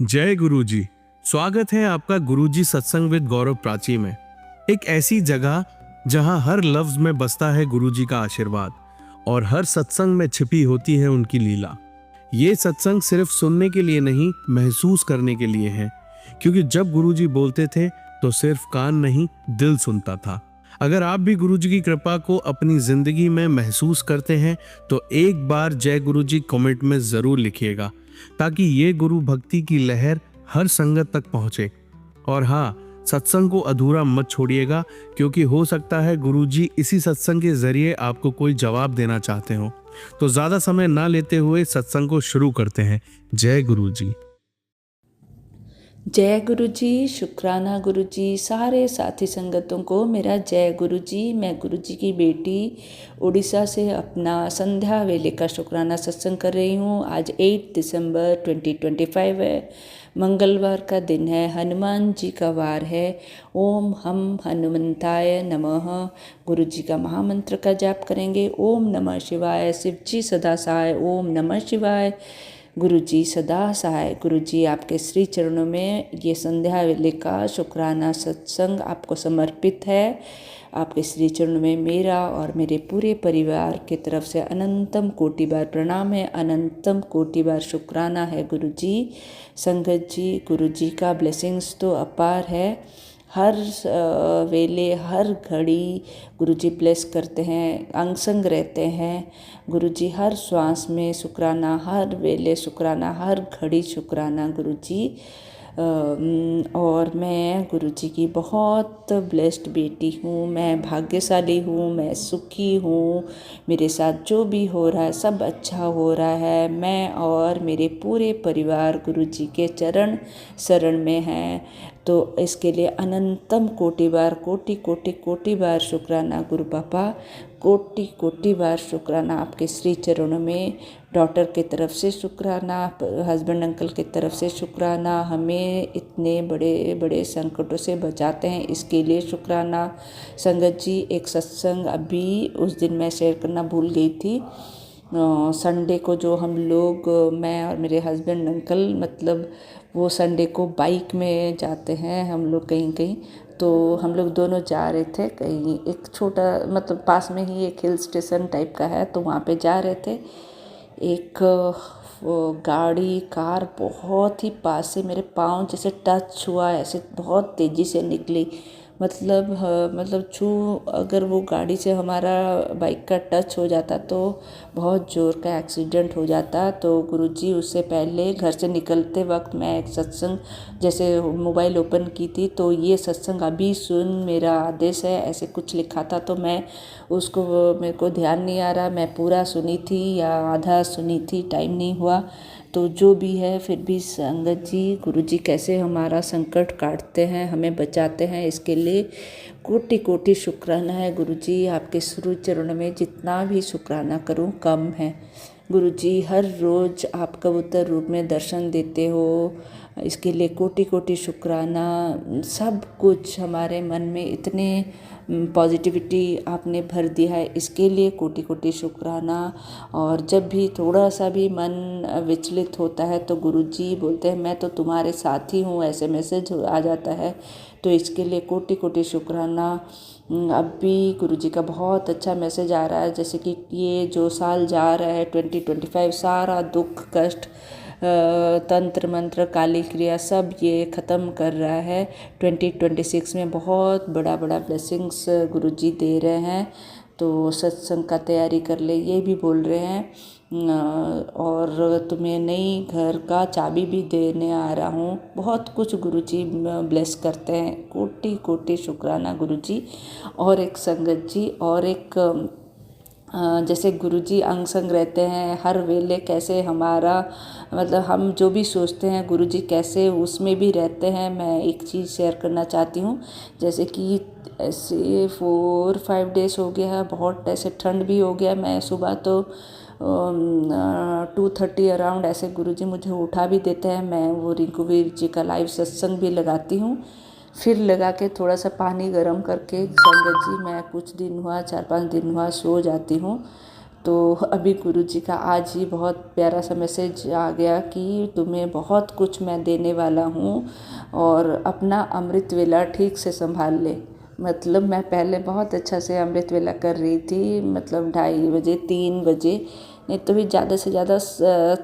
जय गुरुजी। स्वागत है आपका गुरुजी सत्संग विद गौरव प्राची में। एक ऐसी जगह जहां हर लफ्ज में बसता है गुरुजी का आशीर्वाद और हर सत्संग में छिपी होती है उनकी लीला। ये सत्संग सिर्फ सुनने के लिए नहीं, महसूस करने के लिए है, क्योंकि जब गुरुजी बोलते थे तो सिर्फ कान नहीं, दिल सुनता था। अगर आप भी गुरुजी की कृपा को अपनी जिंदगी में महसूस करते हैं तो एक बार जय गुरुजी कमेंट में जरूर लिखिएगा, ताकि ये गुरु भक्ति की लहर हर संगत तक पहुंचे। और हाँ, सत्संग को अधूरा मत छोड़िएगा, क्योंकि हो सकता है गुरुजी इसी सत्संग के जरिए आपको कोई जवाब देना चाहते हो। तो ज्यादा समय ना लेते हुए सत्संग को शुरू करते हैं। जय गुरुजी। जय गुरु जी, शुक्राना गुरु जी। सारे साथी संगतों को मेरा जय गुरु जी। मैं गुरु जी की बेटी उड़ीसा से अपना संध्या वेले का शुक्राना सत्संग कर रही हूँ। आज 8 दिसंबर 2025 है, मंगलवार का दिन है, हनुमान जी का वार है। ओम हम हनुमंताय नमः गुरु जी का महामंत्र का जाप करेंगे। ओम नमः शिवाय। शिव जी सदा सहाय। ओम नमः शिवाय। गुरु जी सदा सहाय। गुरु जी आपके श्री चरणों में ये संध्या वेले का शुक्राना सत्संग आपको समर्पित है। आपके श्री चरणों में मेरा और मेरे पूरे परिवार की तरफ से अनंतम कोटि बार प्रणाम है, अनंतम कोटि बार शुक्राना है गुरु जी। संगत जी, गुरु जी का ब्लेसिंग्स तो अपार है। हर वेले हर घड़ी गुरु जी ब्लेस करते हैं, अंग संग रहते हैं। गुरु जी हर श्वास में शुक्राना, हर वेले शुक्राना, हर घड़ी शुक्राना गुरु जी। और मैं गुरु जी की बहुत ब्लेस्ड बेटी हूँ, मैं भाग्यशाली हूँ, मैं सुखी हूँ। मेरे साथ जो भी हो रहा है सब अच्छा हो रहा है। मैं और मेरे पूरे परिवार गुरु जी के चरण शरण में हैं। तो इसके लिए अनंतम कोटि बार, कोटि कोटि कोटि बार शुक्राना गुरु पापा। कोटि कोटि बार शुक्राना आपके श्री चरणों में। डॉटर की तरफ से शुक्राना, हस्बैंड अंकल की तरफ से शुक्राना। हमें इतने बड़े बड़े संकटों से बचाते हैं, इसके लिए शुक्राना। संगत जी, एक सत्संग अभी उस दिन मैं शेयर करना भूल गई थी। संडे को जो हम लोग, मैं और मेरे हस्बैंड अंकल, मतलब वो संडे को बाइक में जाते हैं हम लोग कहीं कहीं। तो हम लोग दोनों जा रहे थे कहीं, एक छोटा मतलब पास में ही एक हिल स्टेशन टाइप का है, तो वहाँ पे जा रहे थे। एक गाड़ी कार बहुत ही पास से मेरे पाँव जैसे टच हुआ, ऐसे बहुत तेज़ी से निकली। मतलब छू, अगर वो गाड़ी से हमारा बाइक का टच हो जाता तो बहुत ज़ोर का एक्सीडेंट हो जाता। तो गुरुजी उससे पहले घर से निकलते वक्त मैं एक सत्संग जैसे मोबाइल ओपन की थी, तो ये सत्संग अभी सुन, मेरा आदेश है, ऐसे कुछ लिखा था। तो मैं उसको, मेरे को ध्यान नहीं आ रहा मैं पूरा सुनी थी या आधा सुनी थी, टाइम नहीं हुआ। तो जो भी है, फिर भी संगत जी, गुरु जी कैसे हमारा संकट काटते हैं, हमें बचाते हैं, इसके लिए कोटि कोटि शुक्राना है गुरु जी। आपके श्री चरणों में जितना भी शुक्राना करूं कम है। गुरु जी हर रोज़ आप कबूतर रूप में दर्शन देते हो, इसके लिए कोटि कोटि शुक्राना। सब कुछ हमारे मन में इतने पॉजिटिविटी आपने भर दिया है, इसके लिए कोटि कोटि शुक्राना। और जब भी थोड़ा सा भी मन विचलित होता है तो गुरुजी बोलते हैं मैं तो तुम्हारे साथ ही हूँ, ऐसे मैसेज आ जाता है। तो इसके लिए कोटि कोटि शुक्राना। अब भी गुरुजी का बहुत अच्छा मैसेज आ रहा है, जैसे कि ये जो साल जा रहा है 2025, सारा दुख कष्ट तंत्र मंत्र काली क्रिया सब ये ख़त्म कर रहा है। 2026 में बहुत बड़ा बड़ा ब्लेसिंग्स गुरुजी दे रहे हैं। तो सत्संग का तैयारी कर ले, ये भी बोल रहे हैं। और तुम्हें नई घर का चाबी भी देने आ रहा हूँ। बहुत कुछ गुरुजी ब्लेस करते हैं, कोटि कोटि शुक्राना गुरुजी। और एक संगत जी, और एक जैसे गुरुजी अंग संग रहते हैं हर वेले, कैसे हमारा मतलब हम जो भी सोचते हैं गुरुजी कैसे उसमें भी रहते हैं। मैं एक चीज़ शेयर करना चाहती हूँ, जैसे कि ऐसे 4-5 डेज हो गया है, बहुत ऐसे ठंड भी हो गया। मैं सुबह तो 2:30 अराउंड ऐसे गुरुजी मुझे उठा भी देते हैं। मैं वो रिंकूवीर जी का लाइव सत्संग भी लगाती हूँ, फिर लगा के थोड़ा सा पानी गर्म करके संगत जी मैं कुछ दिन हुआ, 4-5 दिन हुआ सो जाती हूँ। तो अभी गुरुजी का आज ही बहुत प्यारा सा मैसेज आ गया कि तुम्हें बहुत कुछ मैं देने वाला हूँ और अपना अमृत वेला ठीक से संभाल ले। मतलब मैं पहले बहुत अच्छा से अमृत वेला कर रही थी, मतलब 2:30 बजे 3 बजे, नहीं तो भी ज़्यादा से ज़्यादा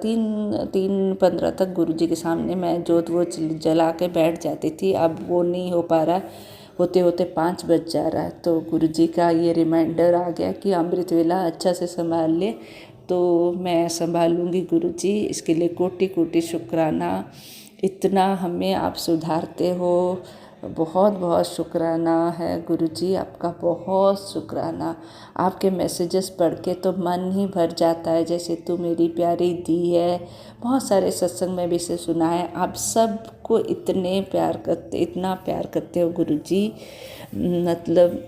3:15 तक गुरुजी के सामने मैं जोत वो जला के बैठ जाती थी। अब वो नहीं हो पा रहा, होते होते 5 बज जा रहा है। तो गुरुजी का ये रिमाइंडर आ गया कि अमृत वेला अच्छा से संभाल ले। तो मैं संभालूंगी गुरुजी, इसके लिए कोटि कोटि शुक्राना। इतना हमें आप सुधारते हो, बहुत बहुत शुक्राना है गुरुजी, आपका बहुत शुक्राना। आपके मैसेजेस पढ़ के तो मन ही भर जाता है, जैसे तू मेरी प्यारी दी है। बहुत सारे सत्संग में भी इसे सुना है। आप सबको इतना प्यार करते हो गुरुजी, मतलब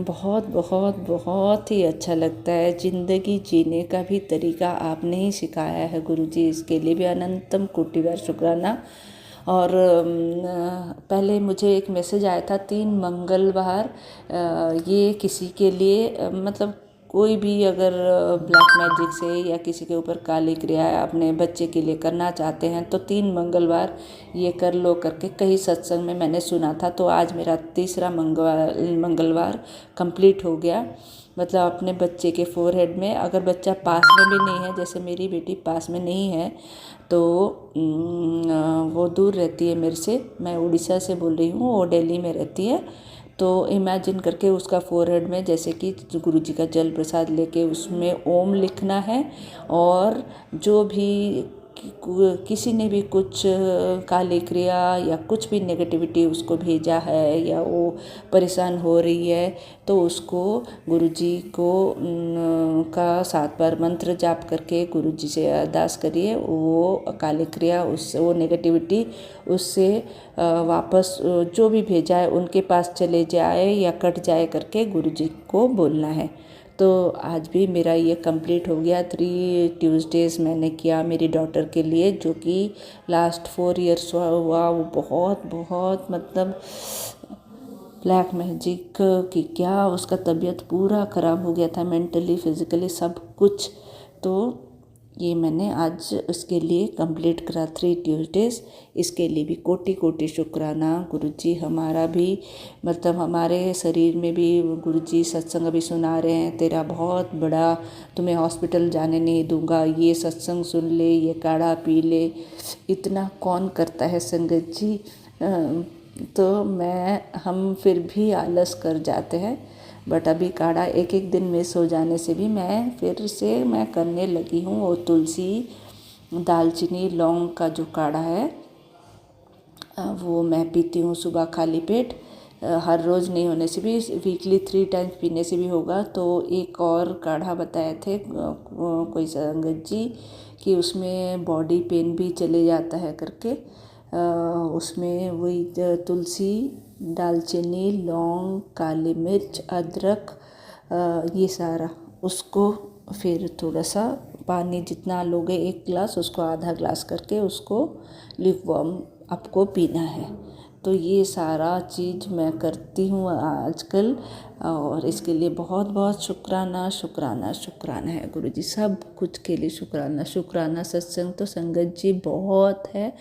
बहुत बहुत बहुत ही अच्छा लगता है। ज़िंदगी जीने का भी तरीका आपने ही सिखाया है गुरुजी, इसके लिए भी अनंतम कोटि बार शुक्राना। और पहले मुझे एक मैसेज आया था 3 मंगलवार, ये किसी के लिए मतलब कोई भी अगर ब्लैक मैजिक से या किसी के ऊपर काली क्रिया अपने बच्चे के लिए करना चाहते हैं तो 3 मंगलवार ये कर लो करके कहीं सत्संग में मैंने सुना था। तो आज मेरा तीसरा मंगलवार कंप्लीट हो गया। मतलब अपने बच्चे के फोरहेड में, अगर बच्चा पास में भी नहीं है, जैसे मेरी बेटी पास में नहीं है तो वो दूर रहती है मेरे से, मैं उड़ीसा से बोल रही हूँ, वो दिल्ली में रहती है। तो इमेजिन करके उसका फोरहेड में जैसे कि गुरुजी का जल प्रसाद लेके उसमें ओम लिखना है, और जो भी किसी ने भी कुछ काली क्रिया या कुछ भी नेगेटिविटी उसको भेजा है या वो परेशान हो रही है तो उसको गुरुजी को का 7 बार मंत्र जाप करके गुरुजी से अरदास करिए, वो काली क्रिया उससे, वो नेगेटिविटी उससे वापस जो भी भेजा है उनके पास चले जाए या कट जाए करके गुरुजी को बोलना है। तो आज भी मेरा ये कंप्लीट हो गया। 3 ट्यूसडेज़ मैंने किया मेरी डॉटर के लिए, जो कि लास्ट 4 इयर्स हुआ। वो बहुत बहुत मतलब ब्लैक मैजिक की क्या, उसका तबीयत पूरा ख़राब हो गया था, मेंटली फिज़िकली सब कुछ। तो ये मैंने आज उसके लिए कंप्लीट करा 3 ट्यूसडेज़। इसके लिए भी कोटि कोटि शुक्राना गुरुजी। हमारा भी मतलब हमारे शरीर में भी गुरुजी सत्संग अभी सुना रहे हैं, तेरा बहुत बड़ा, तुम्हें हॉस्पिटल जाने नहीं दूंगा, ये सत्संग सुन ले, ये काढ़ा पी ले। इतना कौन करता है संगत जी। तो हम फिर भी आलस कर जाते हैं, बट अभी काढ़ा एक एक दिन मिस हो जाने से भी मैं फिर से मैं करने लगी हूँ। वो तुलसी दालचीनी लौंग का जो काढ़ा है वो मैं पीती हूँ सुबह खाली पेट। हर रोज़ नहीं होने से भी वीकली 3 टाइम्स पीने से भी होगा। तो एक और काढ़ा बताए थे कोई संगत जी कि उसमें बॉडी पेन भी चले जाता है करके, उसमें वही तुलसी दालचीनी लौंग काली मिर्च अदरक ये सारा, उसको फिर थोड़ा सा पानी जितना लोगे 1 गिलास उसको आधा ग्लास करके उसको लिक्वार्म आपको पीना है। तो ये सारा चीज़ मैं करती हूँ आजकल, और इसके लिए बहुत बहुत शुक्राना शुक्राना शुक्राना है गुरुजी। सब कुछ के लिए शुक्राना शुक्राना। सत्संग तो संगत जी बहुत है,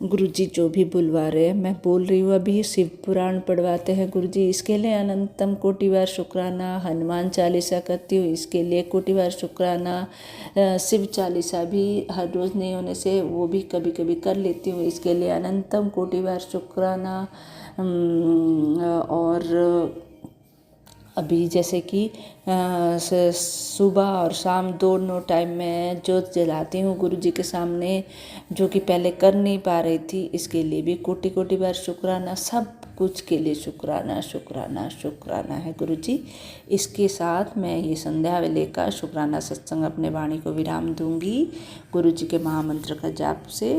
गुरुजी जो भी बुलवा रहे हैं। मैं बोल रही हूँ अभी शिव पुराण पढ़वाते हैं गुरुजी, इसके लिए अनंतम कोटि बार शुक्राना। हनुमान चालीसा करती हूँ, इसके लिए कोटि बार शुक्राना। शिव चालीसा भी हर रोज़ नहीं होने से वो भी कभी कभी कर लेती हूँ, इसके लिए अनंतम कोटि बार शुक्राना। और अभी जैसे कि सुबह और शाम दोनों टाइम में जोत जलाती हूँ गुरुजी के सामने, जो कि पहले कर नहीं पा रही थी। इसके लिए भी कोटि कोटि बार शुक्राना। सब कुछ के लिए शुक्राना शुक्राना शुक्राना है गुरुजी। इसके साथ मैं ये संध्या वेले का शुक्राना सत्संग अपने वाणी को विराम दूंगी गुरुजी के महामंत्र का जाप से।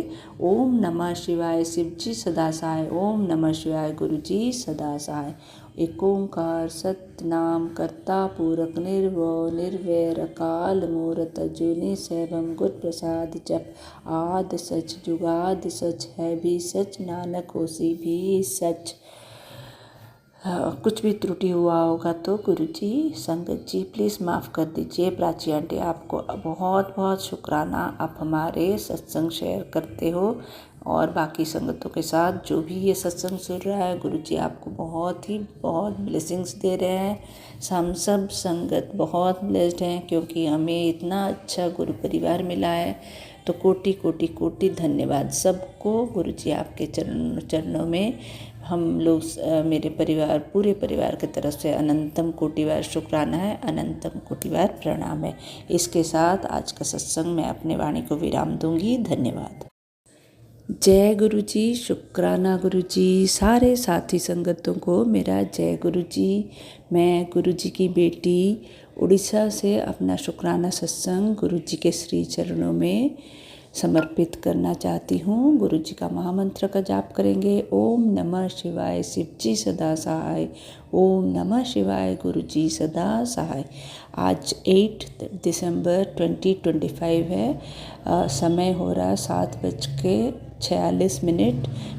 ओम नमः शिवाय शिव जी सदा सहाय, ओम नमः शिवाय गुरुजी सदा सहाय। एक ओंकार सतनाम कर्ता पूरक निर्भव निर्वैर अकाल मूरत अजूनी सैभम गुर प्रसाद जप। आद सच जुगाद सच है भी सच, नानक होसी भी सच। कुछ भी त्रुटि हुआ होगा तो गुरुजी, संगत जी प्लीज़ माफ़ कर दीजिए। प्राची आंटी आपको बहुत बहुत शुक्राना, आप हमारे सत्संग शेयर करते हो और बाकी संगतों के साथ जो भी ये सत्संग सुन रहा है, गुरुजी आपको बहुत ब्लेसिंग्स दे रहे हैं। हम सब संगत बहुत ब्लेस्ड हैं क्योंकि हमें इतना अच्छा गुरु परिवार मिला है। तो कोटि कोटि कोटि धन्यवाद सबको। गुरुजी आपके चरणों में हम लोग मेरे परिवार, पूरे परिवार की तरफ से अनंतम कोटिवार शुक्राना है, अनंतम कोटिवार प्रणाम है। इसके साथ आज का सत्संग मैं अपने वाणी को विराम दूंगी। धन्यवाद। जय गुरु जी, शुक्राना गुरु जी। सारे साथी संगतों को मेरा जय गुरु जी। मैं गुरु जी की बेटी उड़ीसा से अपना शुक्राना सत्संग गुरु जी के श्री चरणों में समर्पित करना चाहती हूँ। गुरु जी का महामंत्र का जाप करेंगे। ओम नमः शिवाय, शिव जी सदा सहाय। ओम नमः शिवाय, गुरु जी सदा सहाय। आज 8 दिसंबर 2025 है। समय हो रहा 7:46।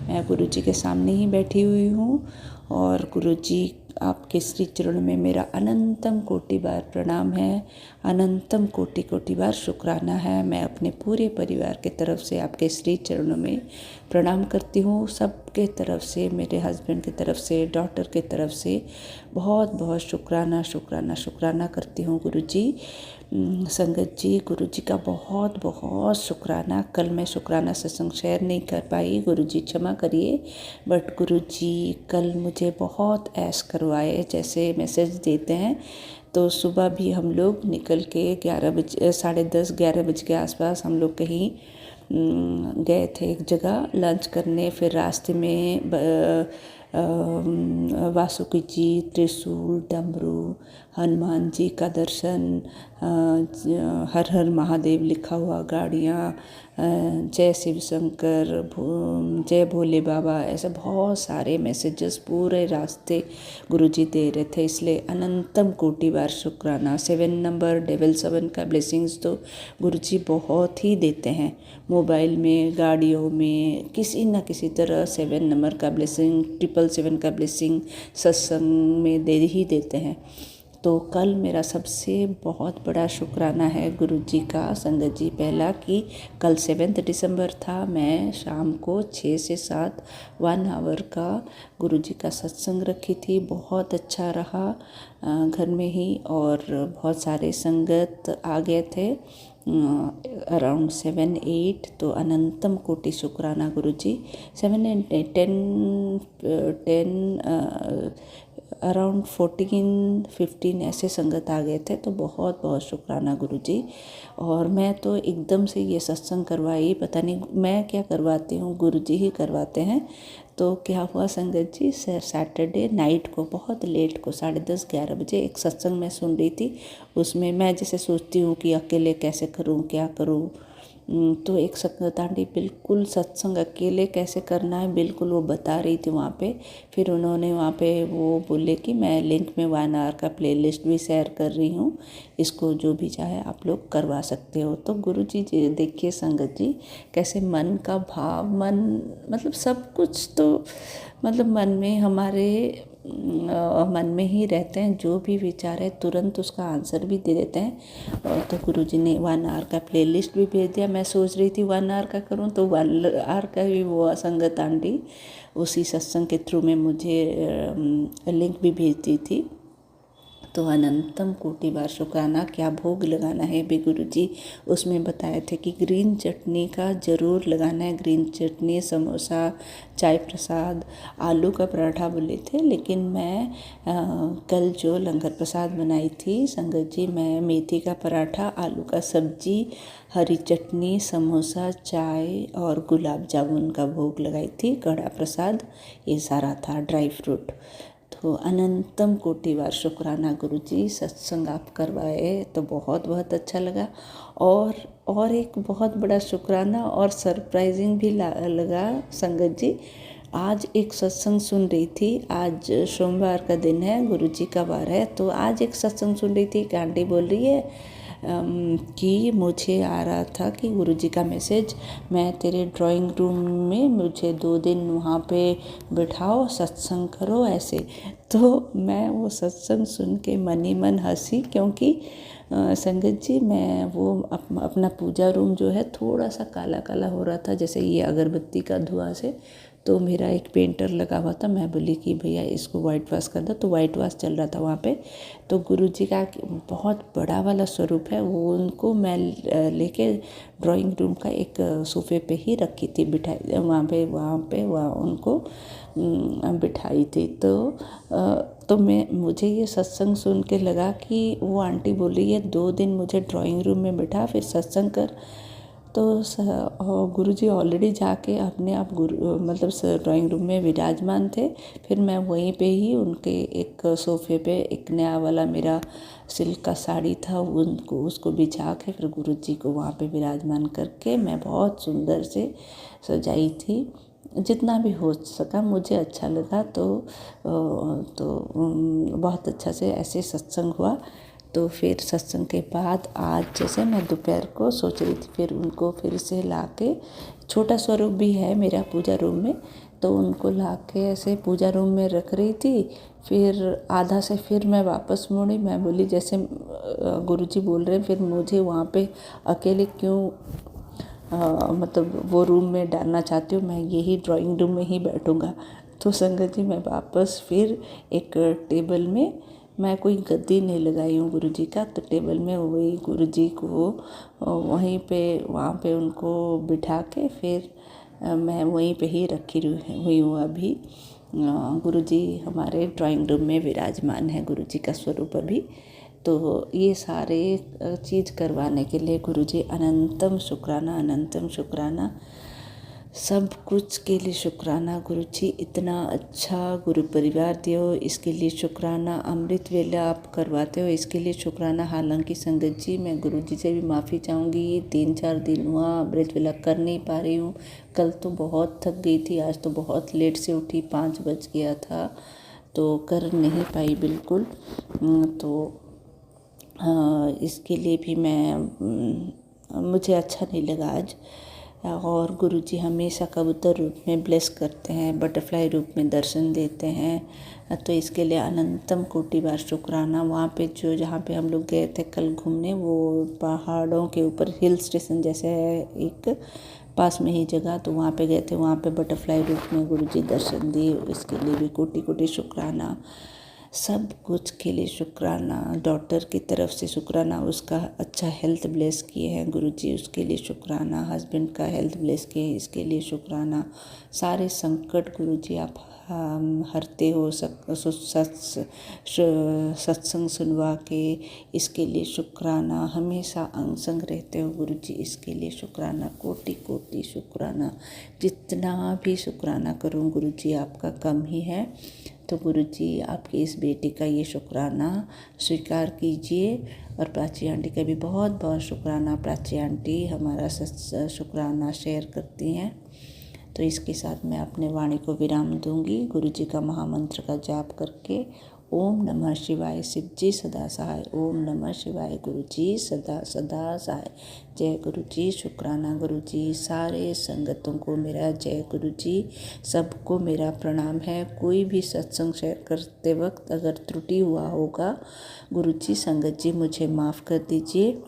मैं गुरु जी के सामने ही बैठी हुई हूँ और गुरु जी आपके श्री चरण में मेरा अनंतम कोटि बार प्रणाम है, अनंतम कोटि कोटि बार शुक्राना है। मैं अपने पूरे परिवार के तरफ से आपके श्री चरणों में प्रणाम करती हूँ। सबके तरफ से, मेरे हस्बैंड की तरफ से, डॉटर की तरफ से बहुत बहुत शुक्राना शुक्राना शुक्राना करती हूँ गुरु जी। संगत जी, गुरु जी का बहुत बहुत शुक्राना। कल मैं शुक्राना सत्संग शेयर नहीं कर पाई, गुरु जी क्षमा करिए। बट गुरु जी कल मुझे बहुत ऐश करवाए, जैसे मैसेज देते हैं। तो सुबह भी हम लोग निकल के 10:30 11 बजे के आसपास हम लोग कहीं गए थे एक जगह लंच करने। फिर रास्ते में वासुकी जी, त्रिशूल, डमरू, हनुमान जी का दर्शन, हर हर महादेव लिखा हुआ गाड़ियाँ, जय शिव शंकर, जय भोले बाबा, ऐसे बहुत सारे मैसेजेस पूरे रास्ते गुरुजी दे रहे थे। इसलिए अनंतम कोटि बार शुक्राना। 7 नंबर, डबल 7 का ब्लेसिंग्स तो गुरुजी बहुत ही देते हैं। मोबाइल में, गाड़ियों में, किसी न किसी तरह 7 नंबर का ब्लेसिंग, 777 का ब्लेसिंग सत्संग में दे ही देते हैं। तो कल मेरा सबसे बहुत बड़ा शुक्राना है गुरु जी का, संगत जी। पहला कि कल 7 दिसंबर था। मैं शाम को 6 से 7 1 आवर का गुरु जी का सत्संग रखी थी। बहुत अच्छा रहा घर में ही, और बहुत सारे संगत आ गए थे अराउंड 7-8। तो अनंतम कोटि शुक्राना गुरु जी। 7 and 10 अराउंड 14-15 ऐसे संगत आ गए थे। तो बहुत बहुत शुक्राना गुरु जी। और मैं तो एकदम से ये सत्संग करवाई, पता नहीं मैं क्या करवाती हूँ, गुरु जी ही करवाते हैं। तो क्या हुआ संगत जी, सैटरडे नाइट को बहुत लेट को 10:30-11 बजे एक सत्संग मैं सुन रही थी। उसमें मैं जैसे सोचती हूँ कि अकेले कैसे करूँ, क्या करूँ, तो एक संगत आंटी बिल्कुल सत्संग अकेले कैसे करना है बिल्कुल वो बता रही थी वहाँ पे। फिर उन्होंने वहाँ पे वो बोले कि मैं लिंक में 1 आवर का प्लेलिस्ट भी शेयर कर रही हूँ, इसको जो भी चाहे आप लोग करवा सकते हो। तो गुरु जी देखिए संगत जी, कैसे मन का भाव, मन मतलब सब कुछ तो मतलब मन में हमारे मन में ही रहते हैं। जो भी विचार है तुरंत उसका आंसर भी दे देते हैं। और तो गुरुजी ने 1 आवर का प्लेलिस्ट भी भेज दिया। मैं सोच रही थी 1 आवर का करूं, तो 1 आवर का भी वो संगत आंटी उसी सत्संग के थ्रू में मुझे लिंक भी भेज दी थी। तो अनंतम कोटि बार शुक्राना। क्या भोग लगाना है बे गुरु जी, उसमें बताए थे कि ग्रीन चटनी का ज़रूर लगाना है। ग्रीन चटनी, समोसा, चाय प्रसाद, आलू का पराठा बोले थे। लेकिन मैं कल जो लंगर प्रसाद बनाई थी संगत जी, मैं मेथी का पराठा, आलू का सब्जी, हरी चटनी, समोसा, चाय और गुलाब जामुन का भोग लगाई थी। कड़ा प्रसाद ये सारा था, ड्राई फ्रूट। तो अनंतम कोटि बार शुक्राना गुरु जी। सत्संग आप करवाए तो बहुत बहुत अच्छा लगा। और एक बहुत बड़ा शुक्राना और सरप्राइजिंग भी लगा संगत जी। आज एक सत्संग सुन रही थी, आज सोमवार का दिन है, गुरु जी का वार है। तो आज एक सत्संग सुन रही थी, एक आंटी बोल रही है कि मुझे आ रहा था कि गुरुजी का मैसेज, मैं तेरे ड्राइंग रूम में, मुझे 2 दिन वहाँ पे बिठाओ, सत्संग करो ऐसे। तो मैं वो सत्संग सुन के मन ही मन हंसी, क्योंकि संगत जी मैं वो अपना पूजा रूम जो है थोड़ा सा काला काला हो रहा था, जैसे ये अगरबत्ती का धुआं से। तो मेरा एक पेंटर लगा हुआ था, मैं बोली कि भैया इसको वाइट वॉश कर दो, तो वाइट वॉश चल रहा था वहाँ पे। तो गुरुजी का बहुत बड़ा वाला स्वरूप है, वो उनको मैं लेके ड्राइंग रूम का एक सोफे पे ही रखी थी, बिठाई वहाँ उनको बिठाई थी। तो मुझे ये सत्संग सुन के लगा कि वो आंटी बोली है 2 दिन मुझे ड्राइंग रूम में बिठा, फिर सत्संग कर। तो गुरुजी ऑलरेडी जाके अपने आप ड्राइंग रूम में विराजमान थे। फिर मैं वहीं पे ही उनके एक सोफे पे एक नया वाला मेरा सिल्क का साड़ी था, उसको बिछा के फिर गुरुजी को वहाँ पे विराजमान करके मैं बहुत सुंदर से सजाई थी। जितना भी हो सका मुझे अच्छा लगा। तो बहुत अच्छा से ऐसे सत्संग हुआ। तो फिर सत्संग के बाद आज जैसे मैं दोपहर को सोच रही थी फिर उनको फिर से ला के, छोटा स्वरूप भी है मेरा पूजा रूम में, तो उनको ला के ऐसे पूजा रूम में रख रही थी। फिर आधा से फिर मैं वापस मुड़ी, मैं बोली जैसे गुरुजी बोल रहे हैं, फिर मुझे वहाँ पे अकेले क्यों वो रूम में डालना चाहती हूँ, मैं यही ड्राइंग रूम में ही बैठूँगा। तो संगत जी मैं वापस फिर एक टेबल में, मैं कोई गद्दी नहीं लगाई हूँ गुरुजी का, तो टेबल में वही गुरुजी को वहाँ पे उनको बिठा के फिर मैं वहीं पे ही रखी हुई हूँ अभी। गुरुजी हमारे ड्राइंग रूम में विराजमान है, गुरुजी का स्वरूप अभी। तो ये सारे चीज़ करवाने के लिए गुरुजी अनंतम शुक्राना, अनंतम शुक्राना, सब कुछ के लिए शुक्राना। गुरुजी इतना अच्छा गुरु परिवार दियो, इसके लिए शुक्राना। अमृत वेला आप करवाते हो, इसके लिए शुक्राना। हालांकि संगत जी मैं गुरुजी से भी माफ़ी चाहूँगी, 3-4 दिन हुआ अमृत वेला कर नहीं पा रही हूँ। कल तो बहुत थक गई थी, आज तो बहुत लेट से उठी, 5 बज गया था, तो कर नहीं पाई बिल्कुल। तो इसके लिए भी मुझे अच्छा नहीं लगा आज। और गुरुजी हमेशा कबूतर रूप में ब्लेस करते हैं, बटरफ्लाई रूप में दर्शन देते हैं, तो इसके लिए अनंतम कोटि बार शुक्राना। वहाँ पे जहाँ पे हम लोग गए थे कल घूमने, वो पहाड़ों के ऊपर हिल स्टेशन जैसे है एक पास में ही जगह, तो वहाँ पे गए थे, वहाँ पे बटरफ्लाई रूप में गुरुजी दर्शन दिए, इसके लिए भी कोटि कोटि शुक्राना। सब कुछ के लिए शुक्राना। डॉटर की तरफ से शुक्राना, उसका अच्छा हेल्थ ब्लेस किए हैं गुरुजी, उसके लिए शुक्राना। हस्बैंड का हेल्थ ब्लेस किए हैं, इसके लिए शुक्राना। सारे संकट गुरुजी आप हरते हो, सत्संग सुनवा के, इसके लिए शुक्राना। हमेशा अंग संग रहते हो गुरुजी, इसके लिए शुक्राना। कोटि कोटि शुक्राना। जितना भी शुक्राना करूँ गुरुजी आपका कम ही है। तो गुरुजी आपकी इस बेटी का ये शुक्राना स्वीकार कीजिए। और प्राची आंटी का भी बहुत बहुत शुक्राना। प्राची आंटी हमारा शुक्राना शेयर करती हैं। तो इसके साथ मैं अपने वाणी को विराम दूंगी, गुरुजी का महामंत्र का जाप करके। ओम नमः शिवाय, शिव जी सदा सहाय। ओम नमः शिवाय, गुरुजी सदा सदा सहाय। जय गुरुजी, शुक्राना गुरुजी। सारे संगतों को मेरा जय गुरुजी, सबको मेरा प्रणाम है। कोई भी सत्संग शेयर करते वक्त अगर त्रुटि हुआ होगा गुरुजी, संगत जी मुझे माफ़ कर दीजिए।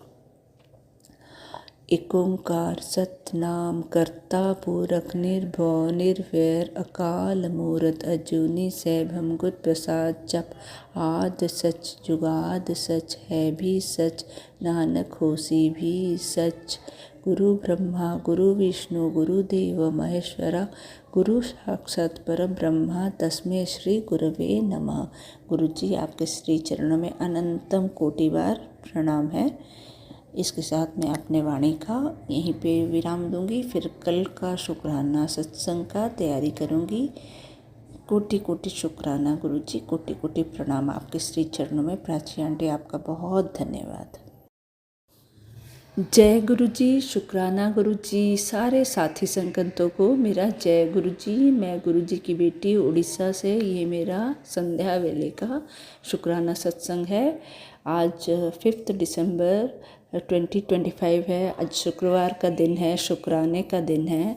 एक ओंकार सतनाम करता पूरक निर्भव निर्वैर अकाल मूरत अजूनी सैभम गुर प्रसाद जप। आद सच जुगाद सच है भी सच, नानक होसी भी सच। गुरु ब्रह्मा गुरु विष्णु गुरुदेव महेश्वरा, गुरु साक्षात परम ब्रह्मा तस्मै श्री गुरवे नमः। गुरुजी आपके श्री चरणों में अनंतम कोटि बार प्रणाम है। इसके साथ मैं अपने वाणी का यहीं पे विराम दूंगी। फिर कल का शुक्राना सत्संग का तैयारी करूंगी। कोटि कोटि शुक्राना गुरुजी, कोटि कोटि प्रणाम आपके श्री चरणों में। प्राची आंटी आपका बहुत धन्यवाद। जय गुरुजी, शुक्राना गुरुजी। सारे साथी संगतों को मेरा जय गुरुजी। मैं गुरुजी की बेटी उड़ीसा से, ये मेरा संध्या वेले का शुक्राना सत्संग है। आज 5 दिसंबर 2025 है। आज शुक्रवार का दिन है, शुक्राने का दिन है।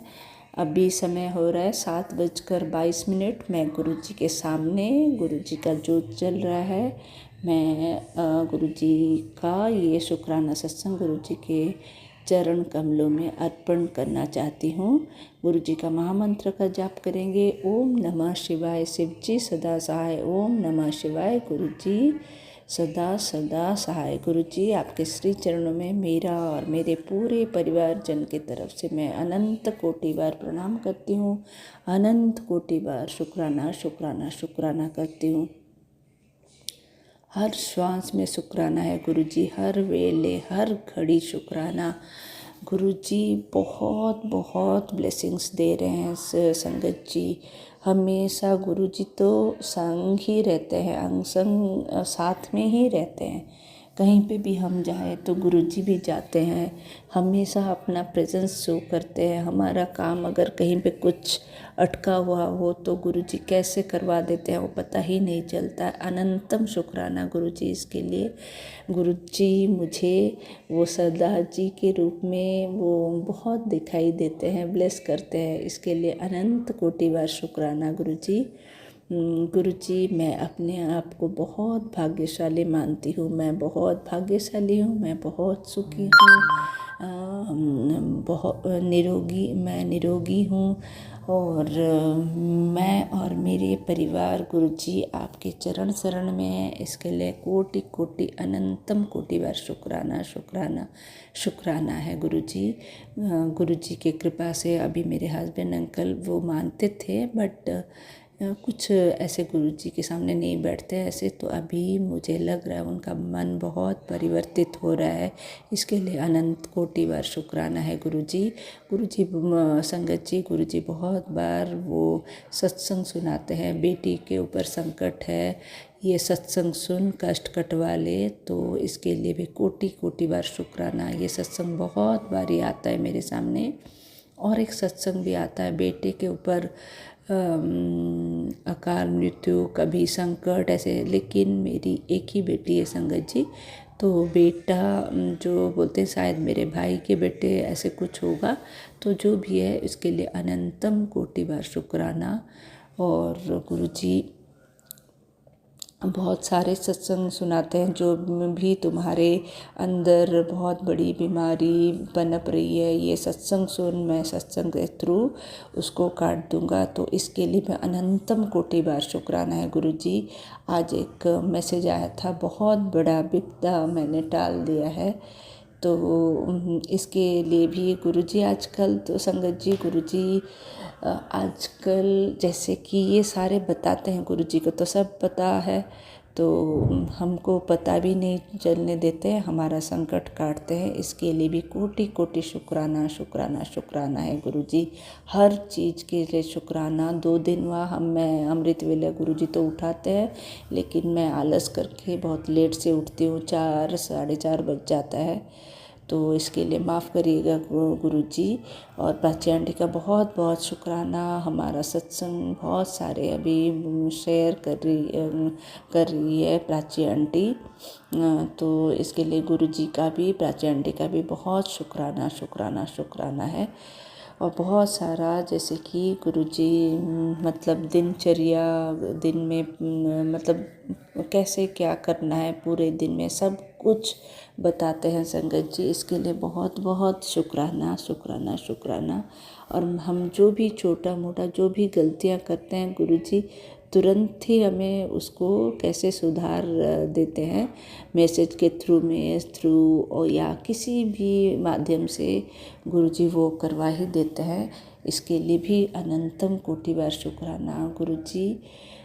अभी समय हो रहा है 7:22। मैं गुरुजी के सामने, गुरुजी का जोत जल रहा है। मैं गुरुजी का ये शुक्राना सत्संग गुरुजी के चरण कमलों में अर्पण करना चाहती हूँ। गुरुजी का महामंत्र का जाप करेंगे। ओम नमः शिवाय। शिव जी सदा सहाय। ओम नमः शिवाय। गुरुजी सदा सदा सहाय। गुरुजी आपके श्री चरणों में मेरा और मेरे पूरे परिवारजन की तरफ से मैं अनंत कोटि बार प्रणाम करती हूँ। अनंत कोटि बार शुक्राना शुक्राना शुक्राना करती हूँ। हर श्वास में शुक्राना है गुरुजी, हर वेले हर घड़ी शुक्राना। गुरुजी बहुत बहुत ब्लेसिंग्स दे रहे हैं संगत जी। हमेशा गुरुजी तो संग ही रहते हैं, अंग संग साथ में ही रहते हैं। कहीं पे भी हम जाए तो गुरुजी भी जाते हैं, हमेशा अपना प्रेजेंस शो करते हैं। हमारा काम अगर कहीं पे कुछ अटका हुआ हो तो गुरुजी कैसे करवा देते हैं वो पता ही नहीं चलता। अनंतम शुक्राना गुरुजी इसके लिए। गुरुजी मुझे वो सरदार जी के रूप में वो बहुत दिखाई देते हैं, ब्लेस करते हैं। इसके लिए अनंत कोटि बार शुक्राना गुरुजी। गुरुजी मैं अपने आप को बहुत भाग्यशाली मानती हूँ। मैं बहुत भाग्यशाली हूँ, मैं बहुत सुखी हूँ, मैं निरोगी हूँ। और मैं और मेरे परिवार गुरुजी आपके चरण शरण में है। इसके लिए कोटि कोटि अनंतम कोटि बार शुक्राना शुक्राना शुक्राना है गुरुजी। गुरुजी के कृपा से अभी मेरे हस्बैंड अंकल वो मानते थे, बट कुछ ऐसे गुरुजी के सामने नहीं बैठते ऐसे, तो अभी मुझे लग रहा है उनका मन बहुत परिवर्तित हो रहा है। इसके लिए अनंत कोटि बार शुक्राना है गुरुजी। गुरुजी संगत जी, गुरुजी बहुत बार वो सत्संग सुनाते हैं, बेटी के ऊपर संकट है, ये सत्संग सुन कष्ट कटवा ले, तो इसके लिए भी कोटि कोटि बार शुक्राना। ये सत्संग बहुत बारी आता है मेरे सामने। और एक सत्संग भी आता है बेटे के ऊपर अकाल मृत्यु, कभी संकट ऐसे, लेकिन मेरी एक ही बेटी है संगत जी। तो बेटा जो बोलते हैं शायद मेरे भाई के बेटे ऐसे कुछ होगा, तो जो भी है इसके लिए अनंतम कोटि बार शुक्राना। और गुरुजी बहुत सारे सत्संग सुनाते हैं, जो भी तुम्हारे अंदर बहुत बड़ी बीमारी पनप रही है, ये सत्संग सुन, मैं सत्संग के थ्रू उसको काट दूंगा। तो इसके लिए मैं अनंतम कोटि बार शुक्राना है गुरुजी। आज एक मैसेज आया था, बहुत बड़ा विपदा मैंने टाल दिया है, तो इसके लिए भी गुरुजी आजकल तो संगत जी गुरुजी आजकल जैसे कि ये सारे बताते हैं, गुरुजी को तो सब पता है, तो हमको पता भी नहीं चलने देते हैं, हमारा संकट काटते हैं। इसके लिए भी कोटि कोटि शुक्राना शुक्राना शुक्राना है गुरुजी। हर चीज़ के लिए शुक्राना। 2 दिन हुआ मैं अमृत वेला गुरुजी तो उठाते हैं, लेकिन मैं आलस करके बहुत लेट से उठती हूँ, 4 साढ़े 4 बज जाता है, तो इसके लिए माफ़ करिएगा गुरुजी। और प्राची आंटी का बहुत बहुत शुक्राना। हमारा सत्संग बहुत सारे अभी शेयर कर रही है प्राची आंटी, तो इसके लिए गुरुजी का भी, प्राची आंटी का भी बहुत शुक्राना शुक्राना शुक्राना है। और बहुत सारा जैसे कि गुरुजी मतलब दिनचर्या, दिन में मतलब कैसे क्या करना है पूरे दिन में, सब कुछ बताते हैं संगत जी। इसके लिए बहुत बहुत शुक्राना शुक्राना शुक्राना। और हम जो भी छोटा मोटा जो भी गलतियां करते हैं गुरुजी तुरंत ही हमें उसको कैसे सुधार देते हैं, मैसेज के थ्रू और या किसी भी माध्यम से गुरुजी वो करवा ही देते हैं। इसके लिए भी अनंतम कोटि बार शुक्राना गुरुजी।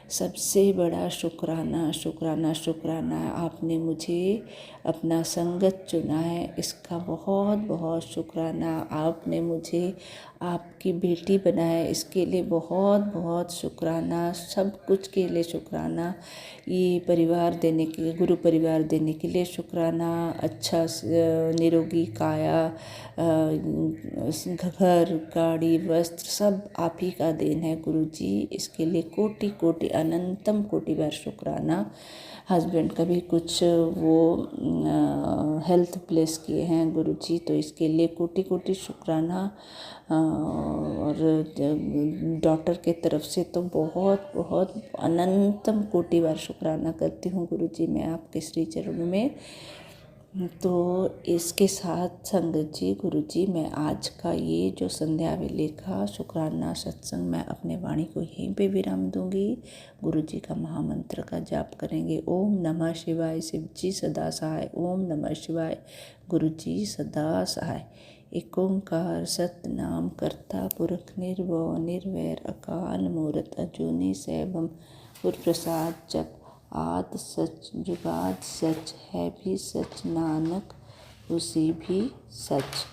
सबसे बड़ा शुक्राना शुक्राना शुक्राना, आपने मुझे अपना संगत चुना है, इसका बहुत बहुत शुक्राना। आपने मुझे आपकी बेटी बनाया है, इसके लिए बहुत बहुत शुक्राना। सब कुछ के लिए शुक्राना। ये परिवार देने के, गुरु परिवार देने के लिए शुक्राना। अच्छा निरोगी काया घर, गाड़ी, वस्त्र सब आप ही का देन है गुरुजी। इसके लिए कोटि कोटि अनंतम कोटि बार शुक्राना। हस्बैंड का भी कुछ वो हेल्थ प्लेस किए हैं गुरुजी, तो इसके लिए कोटि कोटि शुक्राना। और डॉटर के तरफ से तो बहुत बहुत अनंतम कोटि बार शुक्राना करती हूँ गुरुजी मैं आपके श्री चरणों में। तो इसके साथ संगत जी गुरुजी मैं आज का ये जो संध्या वेले का शुक्राना सत्संग मैं अपने वाणी को यहीं पे विराम दूंगी। गुरुजी का महामंत्र का जाप करेंगे। ओम नमः शिवाय। शिव जी सदा सहाय। ओम नमः शिवाय। गुरुजी सदा सहाय। एक ओंकार सतनाम करता पुरख निर्भव निर्वैर अकाल मूरत अजूनी सैभम गुर प्रसाद जप। आद सच जुगाद सच है भी सच, नानक उसी भी सच।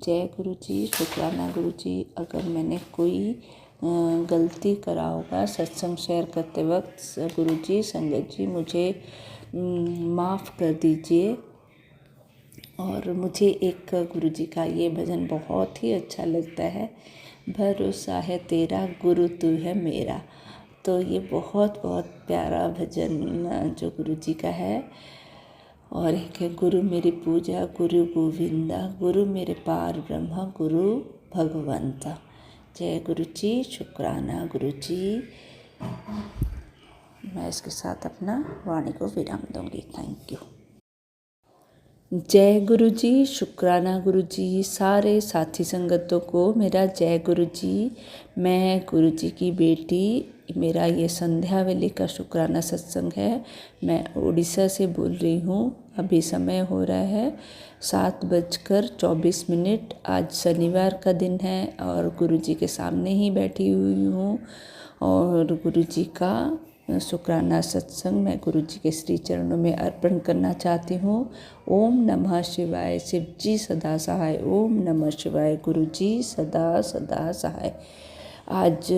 जय गुरु जी। शुक्राना गुरु जी। अगर मैंने कोई गलती करा होगा सत्संग शेयर करते वक्त गुरु जी, संगत जी मुझे माफ़ कर दीजिए। और मुझे एक गुरु जी का ये भजन बहुत ही अच्छा लगता है, भरोसा है तेरा गुरु तू है मेरा। तो ये बहुत बहुत प्यारा भजन जो गुरु जी का है। और एक है गुरु मेरी पूजा गुरु गोविंदा, गुरु मेरे पार ब्रह्मा गुरु भगवंता। जय गुरु जी। शुक्राना गुरु जी। मैं इसके साथ अपना वाणी को विराम दूंगी। Thank you. जय गुरु जी। शुक्राना गुरु जी। सारे साथी संगतों को मेरा जय गुरु जी। मैं गुरु जी की बेटी, मेरा ये संध्या वेले का शुक्राना सत्संग है। मैं उड़ीसा से बोल रही हूँ। अभी समय हो रहा है 7:24। आज शनिवार का दिन है और गुरु जी के सामने ही बैठी हुई हूँ और गुरु जी का शुक्राना सत्संग मैं गुरु जी के श्री चरणों में अर्पण करना चाहती हूँ। ओम नमः शिवाय। शिव जी सदा सहाय। ओम नमः शिवाय। गुरु जी सदा सदा सहाय। आज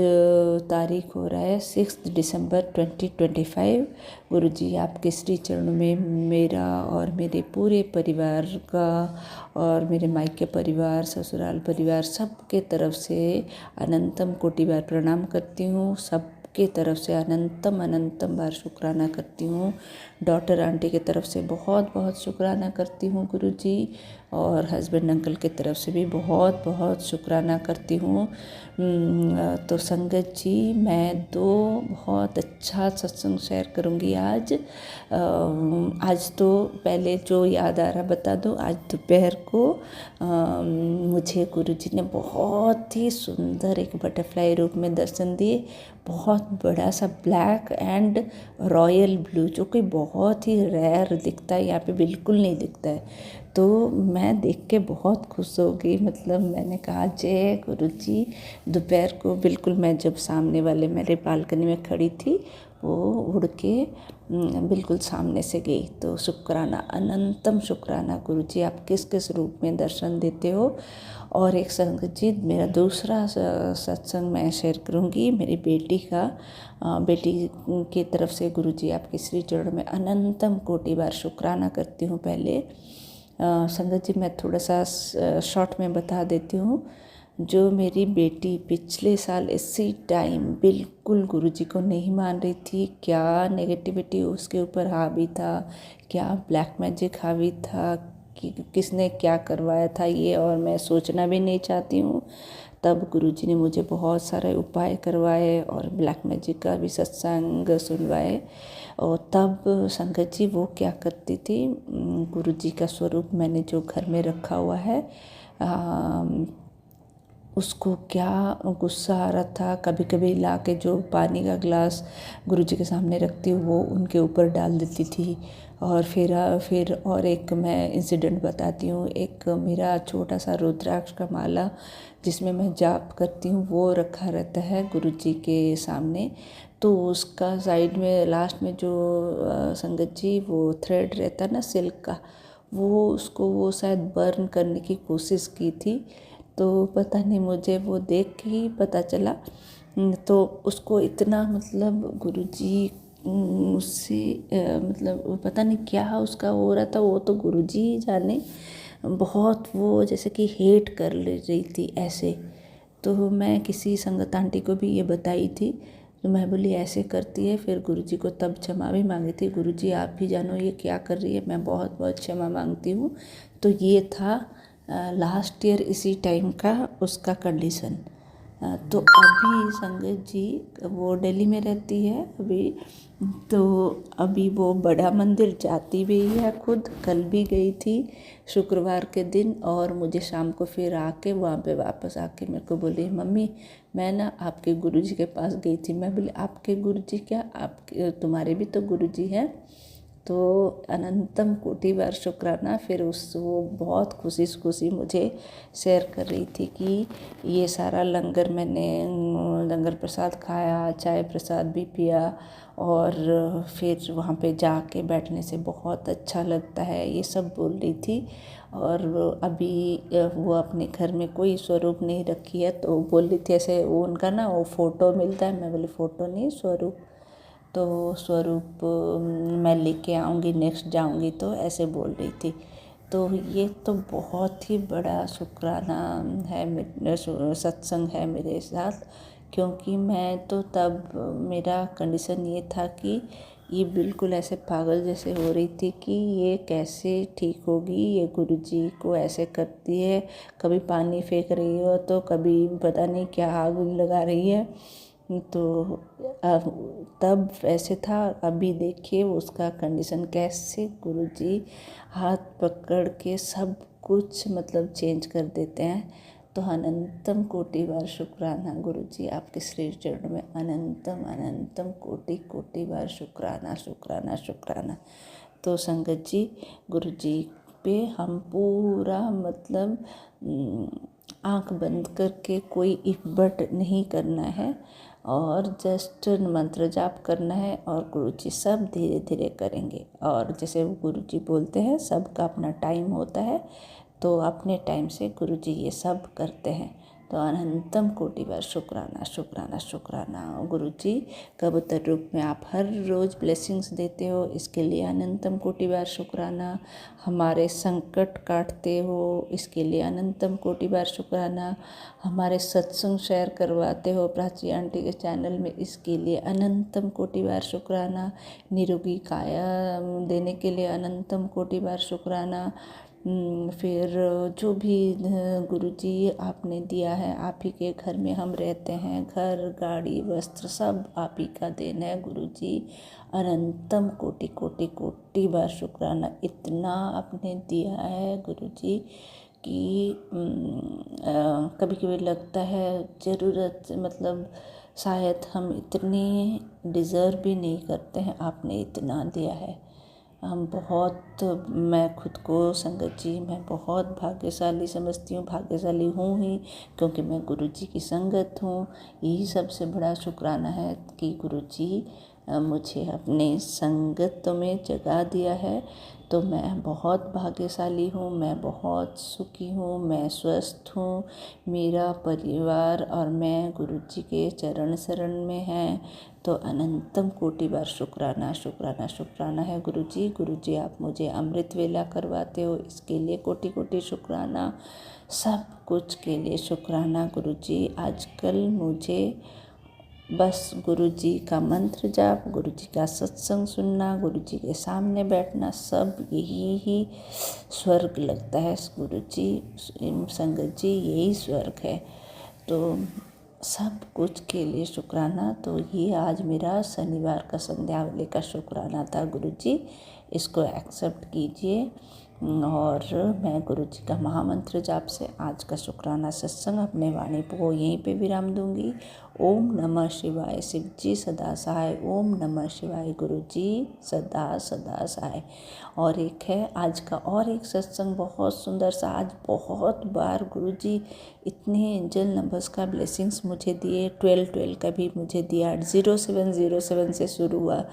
तारीख हो रहा है 6 दिसंबर 2025। गुरु जी आपके श्री चरणों में मेरा और मेरे पूरे परिवार का और मेरे मायके परिवार, ससुराल परिवार सबके तरफ से अनंतम कोटि बार प्रणाम करती हूँ। सब की तरफ से अनंतम अनंतम बार शुक्राना करती हूँ। डॉटर आंटी की तरफ से बहुत बहुत शुक्राना करती हूँ गुरु जी। और हस्बैंड अंकल की तरफ से भी बहुत बहुत शुक्राना करती हूँ। तो संगत जी मैं बहुत अच्छा सत्संग शेयर करूँगी आज। आज तो पहले जो याद आ रहा बता दो। आज दोपहर को मुझे गुरु जी ने बहुत ही सुंदर एक बटरफ्लाई रूप में दर्शन दिए। बहुत बड़ा सा ब्लैक एंड रॉयल ब्लू, जो कि बहुत ही रेयर दिखता है, यहाँ पे बिल्कुल नहीं दिखता है। तो मैं देख के बहुत खुश हो गई। मतलब मैंने कहा जय गुरु जी। दोपहर को बिल्कुल मैं जब सामने वाले मेरे बालकनी में खड़ी थी, वो उड़ के बिल्कुल सामने से गई। तो शुक्राना, अनंतम शुक्राना गुरु जी, आप किस किस रूप में दर्शन देते हो। और एक संगत जी मेरा दूसरा सत्संग मैं शेयर करूँगी मेरी बेटी का। बेटी की तरफ से गुरु जी आपके श्री चरण में अनंतम कोटि बार शुक्राना करती हूँ। पहले संगत जी मैं थोड़ा सा शॉर्ट में बता देती हूँ। जो मेरी बेटी पिछले साल इसी टाइम बिल्कुल गुरुजी को नहीं मान रही थी, क्या नेगेटिविटी उसके ऊपर हावी था, क्या ब्लैक मैजिक हावी था, कि किसने क्या करवाया था, ये और मैं सोचना भी नहीं चाहती हूँ। तब गुरुजी ने मुझे बहुत सारे उपाय करवाए और ब्लैक मैजिक का भी सत्संग सुनवाए। और तब संगत जी वो क्या करती थी, गुरुजी का स्वरूप मैंने जो घर में रखा हुआ है, उसको क्या गुस्सा आ रहा था, कभी कभी ला के जो पानी का गिलास गुरुजी के सामने रखती हूँ वो उनके ऊपर डाल देती थी। और फिर और एक मैं इंसिडेंट बताती हूँ। एक मेरा छोटा सा रुद्राक्ष का माला जिसमें मैं जाप करती हूँ वो रखा रहता है गुरुजी के सामने। तो उसका साइड में लास्ट में जो संगत जी वो थ्रेड रहता है ना सिल्क का, वो शायद बर्न करने की कोशिश की थी। तो पता नहीं, मुझे वो देख के ही पता चला। तो उसको इतना मतलब गुरुजी उससे मतलब पता नहीं क्या उसका हो रहा था, वो तो गुरुजी ही जाने। बहुत वो जैसे कि हेट कर रही थी ऐसे। तो मैं किसी संगत आंटी को भी ये बताई थी, तो मैं बोली ऐसे करती है। फिर गुरुजी को तब क्षमा भी मांगी थी, गुरुजी आप भी जानो ये क्या कर रही है, मैं बहुत बहुत क्षमा मांगती हूँ। तो ये था लास्ट ईयर इसी टाइम का उसका कंडीशन। तो अभी संगत जी वो दिल्ली में रहती है अभी, तो अभी वो बड़ा मंदिर जाती भी है खुद, कल भी गई थी शुक्रवार के दिन। और मुझे शाम को फिर आके वहाँ पे वापस आके मेरे को बोली मम्मी मैं ना आपके गुरुजी के पास गई थी। मैं बोली आपके गुरुजी क्या, आपके तुम्हारे भी तो गुरुजी हैं। तो अनंतम कोटि बार शुक्राना। फिर वो बहुत खुशी मुझे शेयर कर रही थी कि ये सारा लंगर मैंने लंगर प्रसाद खाया, चाय प्रसाद भी पिया, और फिर वहाँ पे जाके बैठने से बहुत अच्छा लगता है, ये सब बोल रही थी। और अभी वो अपने घर में कोई स्वरूप नहीं रखी है, तो बोल रही थी ऐसे वो उनका ना वो फ़ोटो मिलता है। मैं बोली फ़ोटो नहीं स्वरूप, तो स्वरूप मैं लेके आऊँगी नेक्स्ट जाऊँगी, तो ऐसे बोल रही थी। तो ये तो बहुत ही बड़ा शुक्राना है, सत्संग है मेरे साथ, क्योंकि मैं तो तब मेरा कंडीशन ये था कि ये बिल्कुल ऐसे पागल जैसे हो रही थी कि ये कैसे ठीक होगी, ये गुरुजी को ऐसे करती है, कभी पानी फेंक रही हो तो कभी पता नहीं क्या आग लगा रही है। तो तब ऐसे था, अभी देखिए उसका कंडीशन कैसे गुरुजी हाथ पकड़ के सब कुछ मतलब चेंज कर देते हैं। तो अनंतम कोटि बार शुक्राना गुरुजी, आपके श्री चरणों में अनंतम अनंतम कोटि कोटि बार शुक्राना शुक्राना शुक्राना। तो संगत जी गुरुजी पे हम पूरा मतलब आँख बंद करके कोई इफ़र्ट नहीं करना है, और जस्ट मंत्र जाप करना है, और गुरुजी सब धीरे धीरे करेंगे। और जैसे वो गुरुजी बोलते हैं सबका अपना टाइम होता है, तो अपने टाइम से गुरुजी ये सब करते हैं। तो अनंतम कोटि बार शुक्राना शुक्राना शुक्राना। गुरुजी कबूतर रूप में आप हर रोज़ ब्लेसिंग्स देते हो, इसके लिए अनंतम कोटि बार शुक्राना। हमारे संकट काटते हो, इसके लिए अनंतम कोटि बार शुक्राना। हमारे सत्संग शेयर करवाते हो प्राची आंटी के चैनल में, इसके लिए अनंतम कोटि बार शुक्राना। निरोगी काया देने के लिए अनंतम कोटि बार शुक्राना। फिर जो भी गुरुजी आपने दिया है, आप ही के घर में हम रहते हैं, घर गाड़ी वस्त्र सब आप ही का देन है गुरुजी। अनंतम कोटि कोटि कोटि बार शुक्राना, इतना आपने दिया है गुरुजी कि कभी कभी लगता है ज़रूरत मतलब शायद हम इतने डिज़र्व भी नहीं करते हैं, आपने इतना दिया है। हम बहुत, मैं खुद को संगत जी मैं बहुत भाग्यशाली समझती हूँ, भाग्यशाली हूँ ही, क्योंकि मैं गुरुजी की संगत हूँ। यही सबसे बड़ा शुक्राना है कि गुरुजी मुझे अपने संगत में जगा दिया है। तो मैं बहुत भाग्यशाली हूँ, मैं बहुत सुखी हूँ, मैं स्वस्थ हूँ, मेरा परिवार और मैं गुरुजी के चरण शरण में हैं। तो अनंतम कोटि बार शुक्राना शुक्राना शुक्राना है गुरुजी। गुरुजी आप मुझे अमृत वेला करवाते हो, इसके लिए कोटि कोटि शुक्राना। सब कुछ के लिए शुक्राना गुरुजी। आजकल मुझे बस गुरुजी का मंत्र जाप, गुरुजी का सत्संग सुनना, गुरुजी के सामने बैठना, सब यही ही स्वर्ग लगता है गुरुजी। संगत जी यही स्वर्ग है। तो सब कुछ के लिए शुक्राना। तो ये आज मेरा शनिवार का संध्यावली का शुक्राना था गुरुजी, इसको एक्सेप्ट कीजिए। और मैं गुरुजी का महामंत्र जाप से आज का शुक्राना सत्संग अपने वाणी को यहीं पे विराम दूंगी। ओम नमः शिवाय, शिव जी सदा सहाय। ओम नमः शिवाय, गुरुजी सदा सदा सहाय। और एक है आज का और एक सत्संग बहुत सुंदर सा, आज बहुत बार गुरुजी इतने एंजल नंबर्स का ब्लेसिंग्स मुझे दिए, 12 का भी मुझे दिया। 0707 से शुरू हुआ,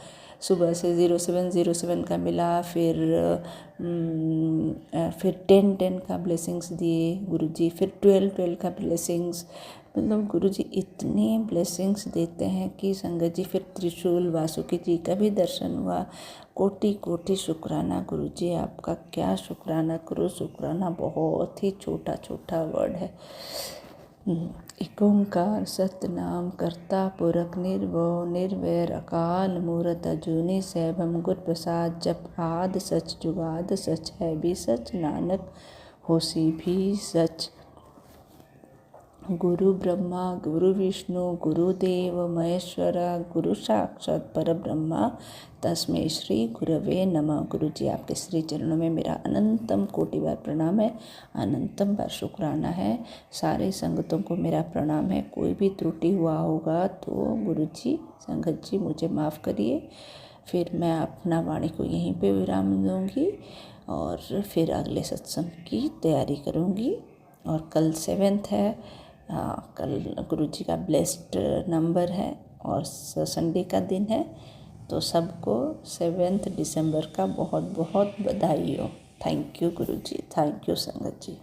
सुबह से 0707 का मिला, फिर 10 का ब्लेसिंग्स दिए गुरुजी, फिर 12 का ब्लेसिंग्स, मतलब गुरु जी इतने ब्लेसिंग्स देते हैं कि संगत जी फिर त्रिशूल वासुकी जी का भी दर्शन हुआ। कोटि कोटि शुक्राना गुरु जी, आपका क्या शुक्राना करो। शुक्राना बहुत ही छोटा छोटा वर्ड है। एक ओंकार सतनाम करता पुरख निर्भव निर्वैर अकाल मूरत अजूनी सैभम गुर प्रसाद जप आद सच जुगाद सच है भी सच नानक होसी भी सच। गुरु ब्रह्मा गुरु विष्णु गुरुदेव महेश्वर गुरु साक्षात पर ब्रह्मा तस्मै श्री गुरवे नमः। गुरु जी आपके श्री चरणों में मेरा अनंतम कोटि बार प्रणाम है, अनंतम बार शुक्राना है। सारे संगतों को मेरा प्रणाम है। कोई भी त्रुटि हुआ होगा तो गुरु जी संगत जी मुझे माफ़ करिए। फिर मैं अपना वाणी को यहीं पे विराम दूंगी और फिर अगले सत्संग की तैयारी करूंगी। और कल 7th है, कल गुरु जी का ब्लेस्ड नंबर है और संडे का दिन है। तो सबको 7 दिसंबर का बहुत बहुत बधाई हो। Thank you Guru ji, thank you संगत जी।